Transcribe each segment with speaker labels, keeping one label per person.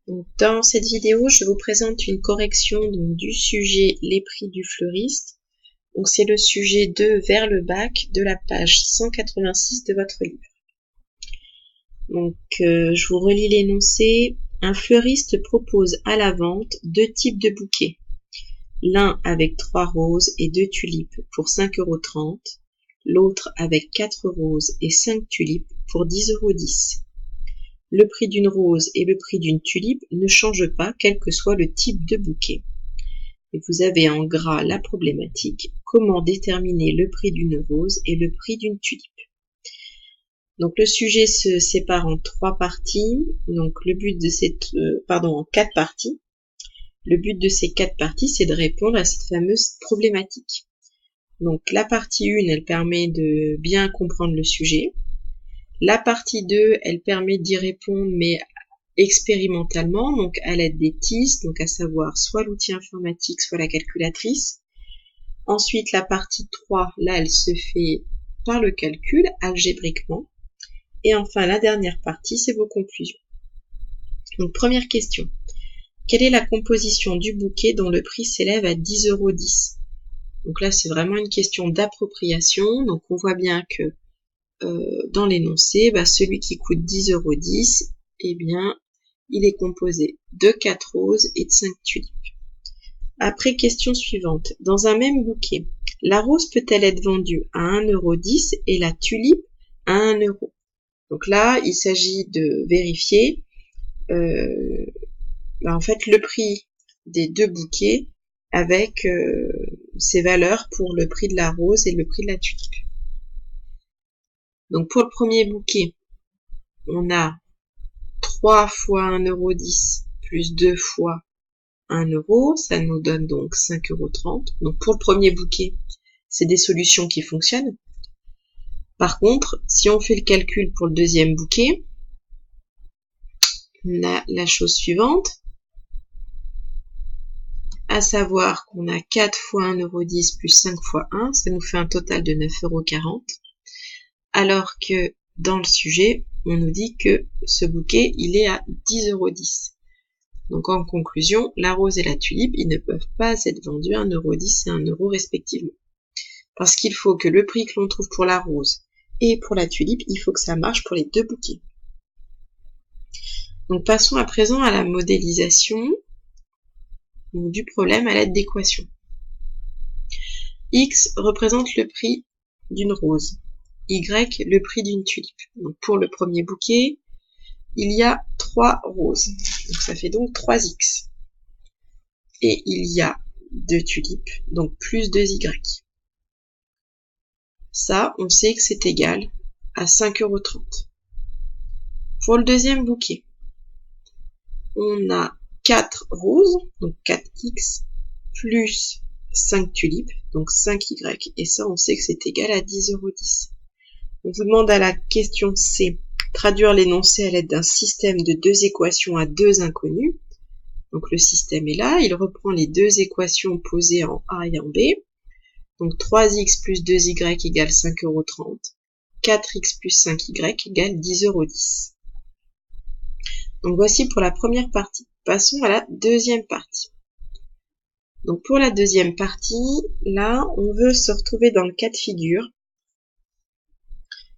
Speaker 1: Donc, dans cette vidéo, je vous présente une correction du sujet les prix du fleuriste. Donc c'est le sujet 2 vers le bac de la page 186 de votre livre. Donc je vous relis l'énoncé. Un fleuriste propose à la vente 2 types de bouquets. L'un avec 3 roses et 2 tulipes pour 5,30 €, l'autre avec 4 roses et 5 tulipes pour 10,10 €. Le prix d'une rose et le prix d'une tulipe ne changent pas quel que soit le type de bouquet. Et vous avez en gras la problématique, comment déterminer le prix d'une rose et le prix d'une tulipe. Donc le sujet se sépare en 3 parties, donc le but de cette, en 4 parties. Le but de ces 4 parties, c'est de répondre à cette fameuse problématique. Donc la partie 1, elle permet de bien comprendre le sujet. La partie 2, elle permet d'y répondre, mais expérimentalement, donc à l'aide des TIS, donc à savoir soit l'outil informatique, soit la calculatrice. Ensuite, la partie 3, là, elle se fait par le calcul, algébriquement. Et enfin, la dernière partie, c'est vos conclusions. Donc, première question. Quelle est la composition du bouquet dont le prix s'élève à 10,10 €? Donc là, c'est vraiment une question d'appropriation. Donc, on voit bien que dans l'énoncé, celui qui coûte 10,10 €, eh bien, il est composé de 4 roses et de 5 tulipes. Après, question suivante. Dans un même bouquet, la rose peut-elle être vendue à 1,10 € et la tulipe à 1 €? Donc là, il s'agit de vérifier en fait le prix des 2 bouquets avec ses valeurs pour le prix de la rose et le prix de la tulipe. Donc pour le premier bouquet, on a 3 fois 1,10 € plus 2 fois 1 €, ça nous donne donc 5,30 €. Donc pour le premier bouquet, c'est des solutions qui fonctionnent. Par contre, si on fait le calcul pour le deuxième bouquet, on a la chose suivante, à savoir qu'on a 4 fois 1,10 € plus 5 fois 1, ça nous fait un total de 9,40 €, alors que dans le sujet, on nous dit que ce bouquet, il est à 10,10 €. Donc en conclusion, la rose et la tulipe, ils ne peuvent pas être vendus à 1,10 € et 1 € respectivement. Parce qu'il faut que le prix que l'on trouve pour la rose et pour la tulipe, il faut que ça marche pour les 2 bouquets. Donc passons à présent à la modélisation du problème à l'aide d'équations. X représente le prix d'une rose, Y le prix d'une tulipe. Donc pour le premier bouquet, il y a 3 roses, donc ça fait donc 3X. Et il y a 2 tulipes, donc plus 2Y. Ça, on sait que c'est égal à 5,30 €. Pour le deuxième bouquet, on a 4 roses, donc 4X, plus 5 tulipes, donc 5Y, et ça, on sait que c'est égal à 10,10 €. On vous demande à la question C, traduire l'énoncé à l'aide d'un système de 2 équations à 2 inconnues. Donc le système est là, il reprend les 2 équations posées en A et en B. Donc 3x plus 2y égale 5,30 €, 4x plus 5y égale 10,10 €. Donc voici pour la première partie. Passons à la deuxième partie. Donc pour la deuxième partie, là, on veut se retrouver dans le cas de figure.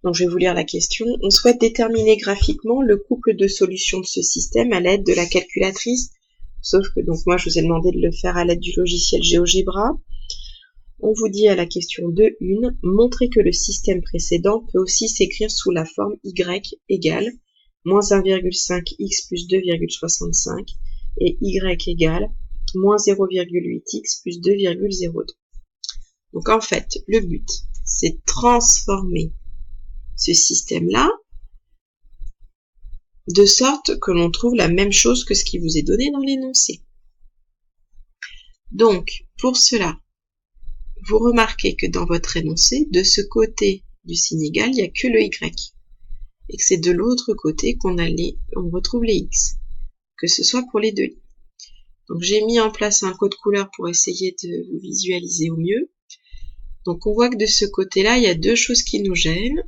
Speaker 1: Donc je vais vous lire la question. On souhaite déterminer graphiquement le couple de solutions de ce système à l'aide de la calculatrice. Sauf que donc moi je vous ai demandé de le faire à l'aide du logiciel GeoGebra. On vous dit à la question 2.1, montrer que le système précédent peut aussi s'écrire sous la forme y égale moins 1,5x plus 2,65 et y égale moins 0,8x plus 2,02. Donc en fait, le but, c'est de transformer ce système-là de sorte que l'on trouve la même chose que ce qui vous est donné dans l'énoncé. Donc, pour cela, vous remarquez que dans votre énoncé, de ce côté du signe égal, il n'y a que le y. Et que c'est de l'autre côté qu'on retrouve les x. Que ce soit pour les 2 lignes. Donc j'ai mis en place un code couleur pour essayer de vous visualiser au mieux. Donc on voit que de ce côté-là, il y a 2 choses qui nous gênent.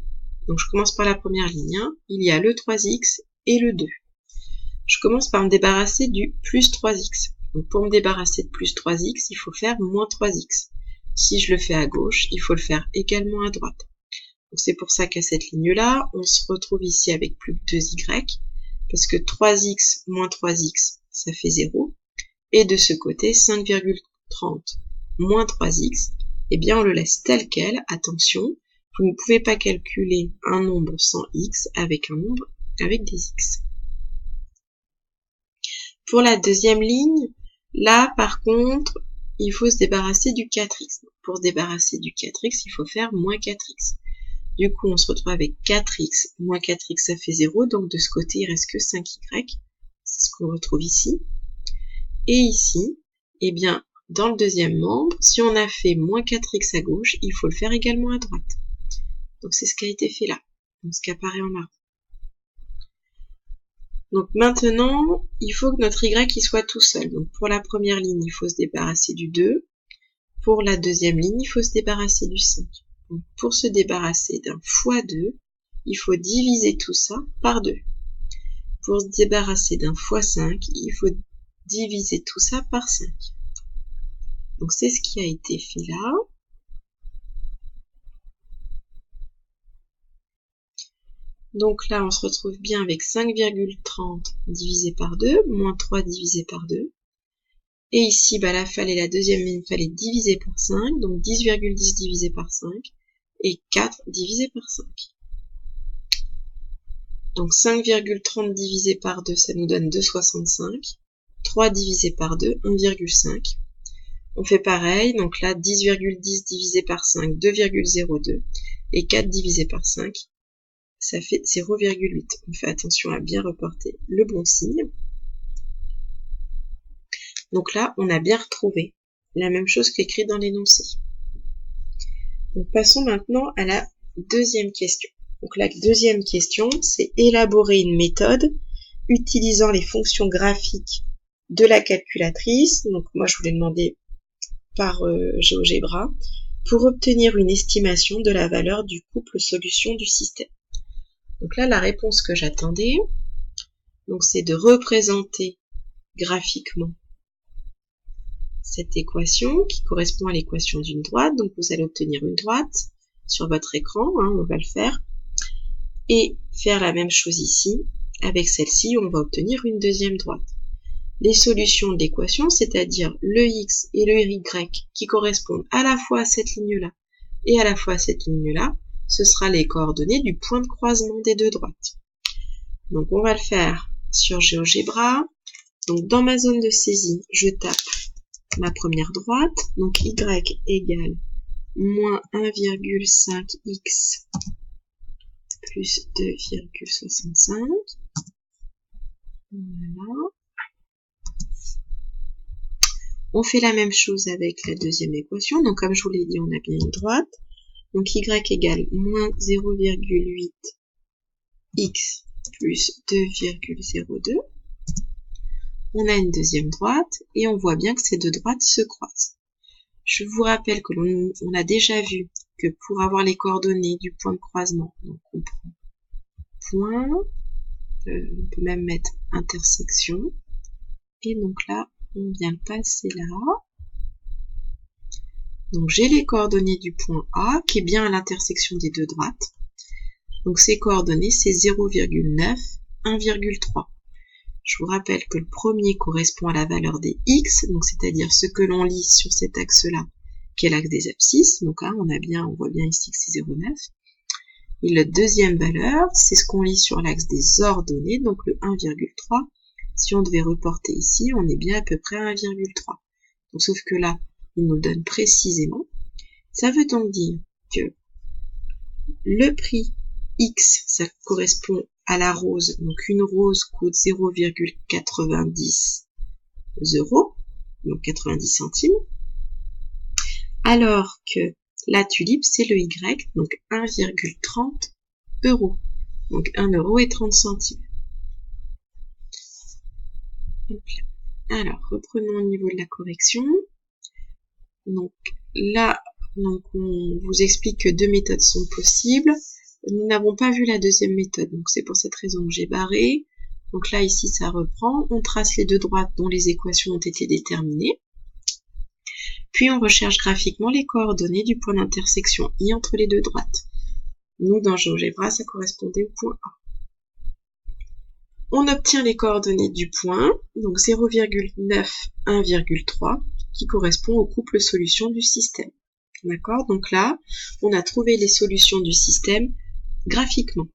Speaker 1: Donc je commence par la première ligne. Il y a le 3x et le 2. Je commence par me débarrasser du plus 3x. Donc pour me débarrasser de plus 3x, il faut faire moins 3x. Si je le fais à gauche, il faut le faire également à droite. Donc c'est pour ça qu'à cette ligne-là, on se retrouve ici avec plus que 2y, parce que 3x moins 3x, ça fait 0. Et de ce côté, 5,30 moins 3x, eh bien on le laisse tel quel. Attention, vous ne pouvez pas calculer un nombre sans x avec un nombre avec des x. Pour la deuxième ligne, là par contre, il faut se débarrasser du 4x. Pour se débarrasser du 4x, il faut faire moins 4x. Du coup, on se retrouve avec 4x moins 4x, ça fait 0. Donc de ce côté, il reste que 5y. C'est ce qu'on retrouve ici. Et ici, eh bien, dans le deuxième membre, si on a fait moins 4x à gauche, il faut le faire également à droite. Donc c'est ce qui a été fait là, donc ce qui apparaît en marron. Donc maintenant, il faut que notre y il soit tout seul. Donc pour la première ligne, il faut se débarrasser du 2. Pour la deuxième ligne, il faut se débarrasser du 5. Donc pour se débarrasser d'un fois 2, il faut diviser tout ça par 2. Pour se débarrasser d'un fois 5, il faut diviser tout ça par 5. Donc c'est ce qui a été fait là. Donc là, on se retrouve bien avec 5,30 divisé par 2, moins 3 divisé par 2. Et ici, bah, la deuxième ligne, il fallait diviser par 5, donc 10,10 divisé par 5, et 4 divisé par 5. Donc 5,30 divisé par 2, ça nous donne 2,65. 3 divisé par 2, 1,5. On fait pareil, donc là, 10,10 divisé par 5, 2,02. Et 4 divisé par 5, ça fait 0,8. On fait attention à bien reporter le bon signe. Donc là, on a bien retrouvé la même chose qu'écrit dans l'énoncé. Donc passons maintenant à la deuxième question. Donc la deuxième question, c'est élaborer une méthode utilisant les fonctions graphiques de la calculatrice. Donc moi, je vous l'ai demandé par GeoGebra pour obtenir une estimation de la valeur du couple solution du système. Donc là, la réponse que j'attendais, donc c'est de représenter graphiquement cette équation qui correspond à l'équation d'une droite. Donc vous allez obtenir une droite sur votre écran, on va le faire, et faire la même chose ici. Avec celle-ci, on va obtenir une deuxième droite. Les solutions de l'équation, c'est-à-dire le x et le y qui correspondent à la fois à cette ligne-là et à la fois à cette ligne-là, ce sera les coordonnées du point de croisement des deux droites. Donc on va le faire sur GeoGebra. Donc dans ma zone de saisie, je tape ma première droite, donc y égale moins 1,5x plus 2,65. Voilà. On fait la même chose avec la deuxième équation. Donc comme je vous l'ai dit, on a bien une droite. Donc y égale moins 0,8x plus 2,02. On a une deuxième droite et on voit bien que ces deux droites se croisent. Je vous rappelle que l'on a déjà vu que pour avoir les coordonnées du point de croisement, donc on prend point, on peut même mettre intersection, et donc là, on vient le passer là. Donc j'ai les coordonnées du point A, qui est bien à l'intersection des deux droites. Donc ces coordonnées, c'est 0,9, 1,3. Je vous rappelle que le premier correspond à la valeur des x, donc c'est-à-dire ce que l'on lit sur cet axe-là, qui est l'axe des abscisses. Donc on voit bien ici que c'est 0,9. Et la deuxième valeur, c'est ce qu'on lit sur l'axe des ordonnées, donc le 1,3. Si on devait reporter ici, on est bien à peu près à 1,3. Donc sauf que là, il nous donne précisément. Ça veut donc dire que le prix X, ça correspond à la rose. Donc une rose coûte 0,90 €, donc 90 centimes. Alors que la tulipe, c'est le Y, donc 1,30 €. Donc 1 € et 30 centimes. Alors, reprenons au niveau de la correction. Donc là, on vous explique que deux méthodes sont possibles. Nous n'avons pas vu la deuxième méthode, donc c'est pour cette raison que j'ai barré. Donc là, ici, ça reprend. On trace les deux droites dont les équations ont été déterminées. Puis on recherche graphiquement les coordonnées du point d'intersection I entre les deux droites. Nous, dans GeoGebra, ça correspondait au point A. On obtient les coordonnées du point, donc 0,9, 1,3, qui correspond au couple solution du système. D'accord? Donc là, on a trouvé les solutions du système graphiquement.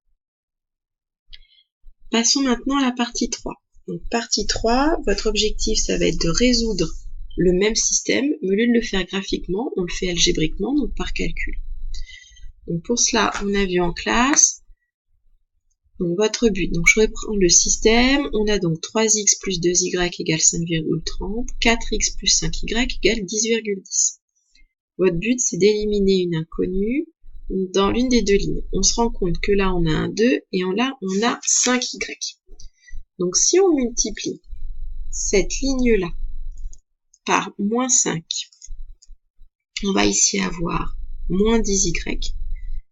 Speaker 1: Passons maintenant à la partie 3. Donc partie 3, votre objectif, ça va être de résoudre le même système, mais au lieu de le faire graphiquement, on le fait algébriquement, donc par calcul. Donc pour cela, on a vu en classe donc votre but. Donc je reprends le système, on a donc 3x plus 2y égale 5,30, 4x plus 5y égale 10,10. Votre but, c'est d'éliminer une inconnue dans l'une des deux lignes. On se rend compte que là, on a un 2 et là, on a 5y. Donc si on multiplie cette ligne-là par moins 5, on va ici avoir moins 10y.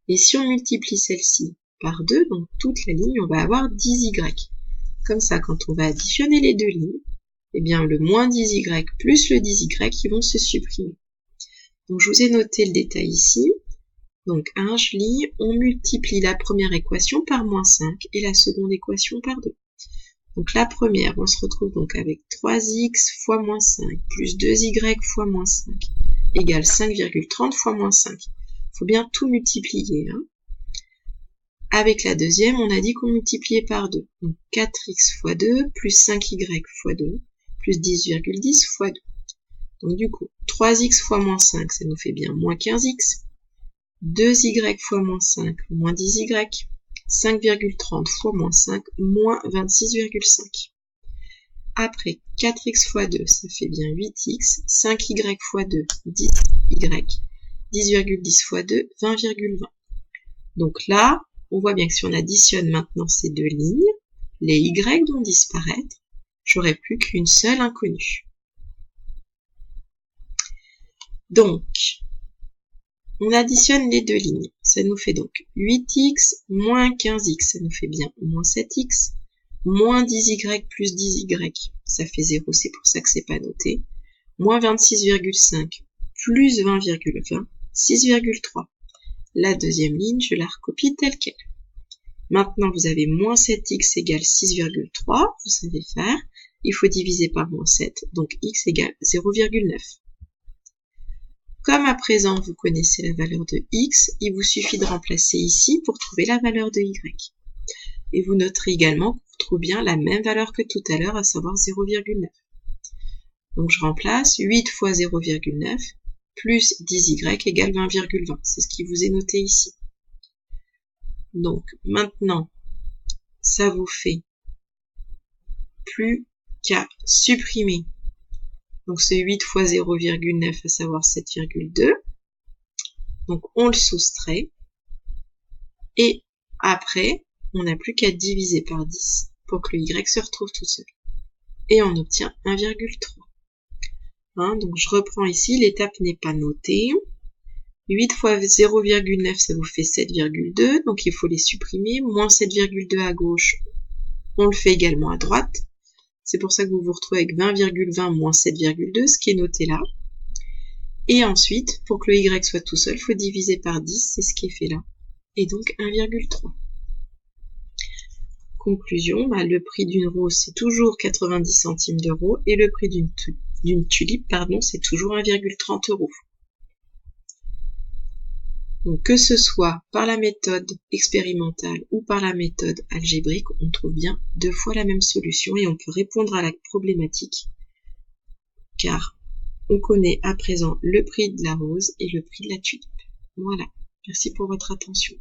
Speaker 1: Et si on multiplie celle-ci par 2, donc toute la ligne, on va avoir 10y. Comme ça, quand on va additionner les deux lignes, eh bien le moins 10y plus le 10y, ils vont se supprimer. Donc je vous ai noté le détail ici. Donc je lis, on multiplie la première équation par moins 5 et la seconde équation par 2. Donc la première, on se retrouve donc avec 3x fois moins 5 plus 2y fois moins 5 égale 5,30 fois moins 5. Il faut bien tout multiplier. Avec la deuxième, on a dit qu'on multipliait par 2. Donc 4x fois 2 plus 5y fois 2 plus 10,10 fois 2. Donc du coup, 3x fois moins 5, ça nous fait bien moins 15x. 2y fois moins 5, moins 10y. 5,30 fois moins 5, moins 26,5. Après, 4x fois 2, ça fait bien 8x. 5y fois 2, 10y. 10,10 fois 2, 20,20. Donc là, on voit bien que si on additionne maintenant ces deux lignes, les y vont disparaître. J'aurai plus qu'une seule inconnue. Donc, on additionne les deux lignes. Ça nous fait donc 8x moins 15x. Ça nous fait bien moins 7x. Moins 10y plus 10y. Ça fait 0, c'est pour ça que c'est pas noté. Moins 26,5 plus 20,20. 6,3. La deuxième ligne, je la recopie telle quelle. Maintenant, vous avez moins 7x égale 6,3. Vous savez faire. Il faut diviser par moins 7. Donc x égale 0,9. Comme à présent, vous connaissez la valeur de x, il vous suffit de remplacer ici pour trouver la valeur de y. Et vous noterez également qu'on trouve bien la même valeur que tout à l'heure, à savoir 0,9. Donc je remplace 8 fois 0,9 plus 10y égale 20,20. C'est ce qui vous est noté ici. Donc maintenant, ça vous fait plus qu'à supprimer. Donc c'est 8 fois 0,9, à savoir 7,2. Donc on le soustrait. Et après, on n'a plus qu'à diviser par 10 pour que le y se retrouve tout seul. Et on obtient 1,3. Donc je reprends ici, l'étape n'est pas notée. 8 fois 0,9, ça vous fait 7,2. Donc il faut les supprimer. Moins 7,2 à gauche, on le fait également à droite. C'est pour ça que vous vous retrouvez avec 20,20 moins 7,2, ce qui est noté là. Et ensuite, pour que le y soit tout seul, il faut diviser par 10, c'est ce qui est fait là. Et donc 1,3. Conclusion, le prix d'une rose, c'est toujours 90 centimes d'euros, et le prix d'une tulipe, c'est toujours 1,30 €. Donc que ce soit par la méthode expérimentale ou par la méthode algébrique, on trouve bien 2 fois la même solution et on peut répondre à la problématique car on connaît à présent le prix de la rose et le prix de la tulipe. Voilà, merci pour votre attention.